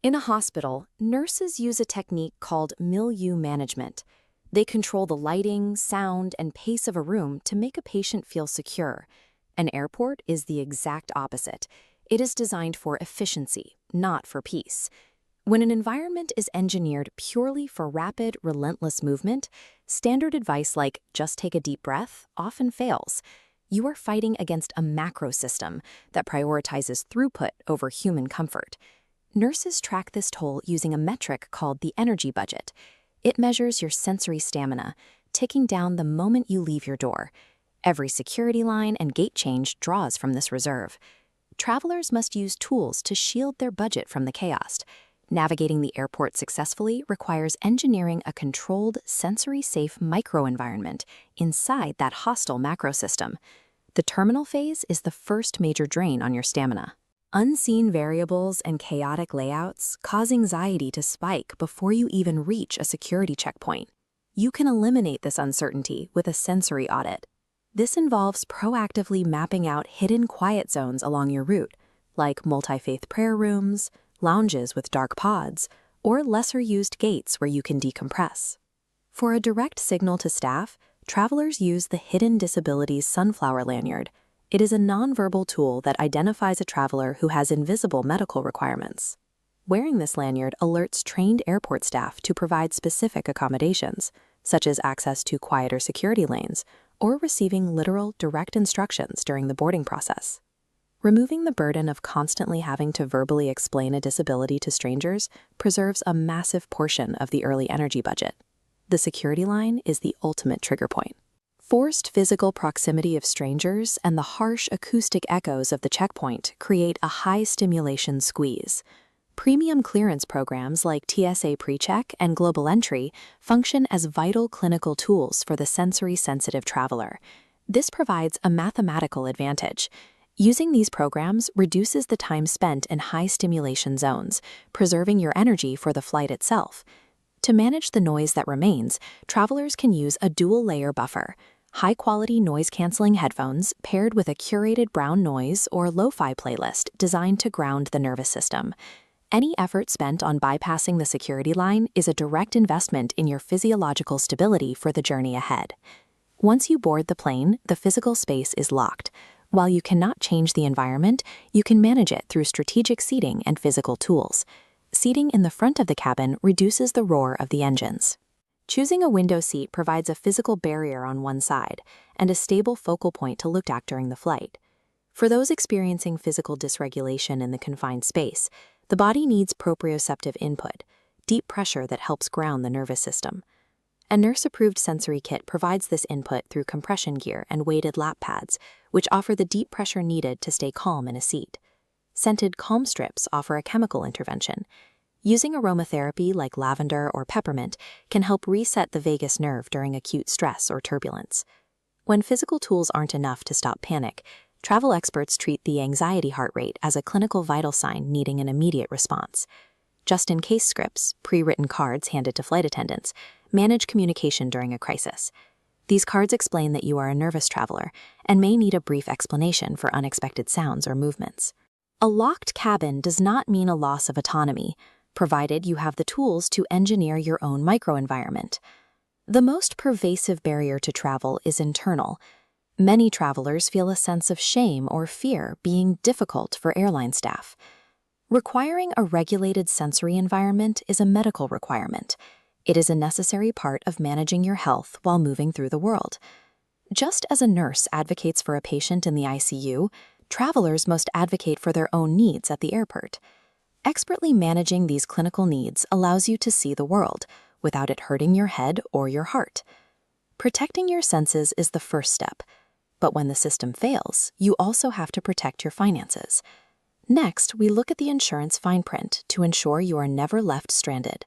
In a hospital, nurses use a technique called milieu management. They control the lighting, sound, and pace of a room to make a patient feel secure. An airport is the exact opposite. It is designed for efficiency, not for peace. When an environment is engineered purely for rapid, relentless movement, standard advice like just take a deep breath often fails. You are fighting against a macro system that prioritizes throughput over human comfort. Nurses track this toll using a metric called the energy budget. It measures your sensory stamina, ticking down the moment you leave your door. Every security line and gate change draws from this reserve. Travelers must use tools to shield their budget from the chaos. Navigating the airport successfully requires engineering a controlled, sensory-safe microenvironment inside that hostile macro system. The terminal phase is the first major drain on your stamina. Unseen variables and chaotic layouts cause anxiety to spike before you even reach a security checkpoint. You can eliminate this uncertainty with a sensory audit. This involves proactively mapping out hidden quiet zones along your route, like multi-faith prayer rooms, lounges with dark pods, or lesser-used gates where you can decompress. For a direct signal to staff, travelers use the Hidden Disabilities Sunflower Lanyard. It is a nonverbal tool that identifies a traveler who has invisible medical requirements. Wearing this lanyard alerts trained airport staff to provide specific accommodations, such as access to quieter security lanes or receiving literal, direct instructions during the boarding process. Removing the burden of constantly having to verbally explain a disability to strangers preserves a massive portion of the early energy budget. The security line is the ultimate trigger point. Forced physical proximity of strangers and the harsh acoustic echoes of the checkpoint create a high-stimulation squeeze. Premium clearance programs like TSA PreCheck and Global Entry function as vital clinical tools for the sensory-sensitive traveler. This provides a mathematical advantage. Using these programs reduces the time spent in high-stimulation zones, preserving your energy for the flight itself. To manage the noise that remains, travelers can use a dual-layer buffer. High-quality noise-canceling headphones paired with a curated brown noise or lo-fi playlist designed to ground the nervous system. Any effort spent on bypassing the security line is a direct investment in your physiological stability for the journey ahead. Once you board the plane, the physical space is locked. While you cannot change the environment, you can manage it through strategic seating and physical tools. Seating in the front of the cabin reduces the roar of the engines. Choosing a window seat provides a physical barrier on one side and a stable focal point to look at during the flight. For those experiencing physical dysregulation in the confined space, the body needs proprioceptive input, deep pressure that helps ground the nervous system. A nurse-approved sensory kit provides this input through compression gear and weighted lap pads, which offer the deep pressure needed to stay calm in a seat. Scented calm strips offer a chemical intervention. Using aromatherapy like lavender or peppermint can help reset the vagus nerve during acute stress or turbulence. When physical tools aren't enough to stop panic, travel experts treat the anxiety heart rate as a clinical vital sign needing an immediate response. Just-in-case scripts, pre-written cards handed to flight attendants, manage communication during a crisis. These cards explain that you are a nervous traveler and may need a brief explanation for unexpected sounds or movements. A locked cabin does not mean a loss of autonomy, provided you have the tools to engineer your own microenvironment. The most pervasive barrier to travel is internal. Many travelers feel a sense of shame or fear being difficult for airline staff. Requiring a regulated sensory environment is a medical requirement. It is a necessary part of managing your health while moving through the world. Just as a nurse advocates for a patient in the ICU, travelers must advocate for their own needs at the airport. Expertly managing these clinical needs allows you to see the world without it hurting your head or your heart. Protecting your senses is the first step, but when the system fails, you also have to protect your finances. Next, we look at the insurance fine print to ensure you are never left stranded.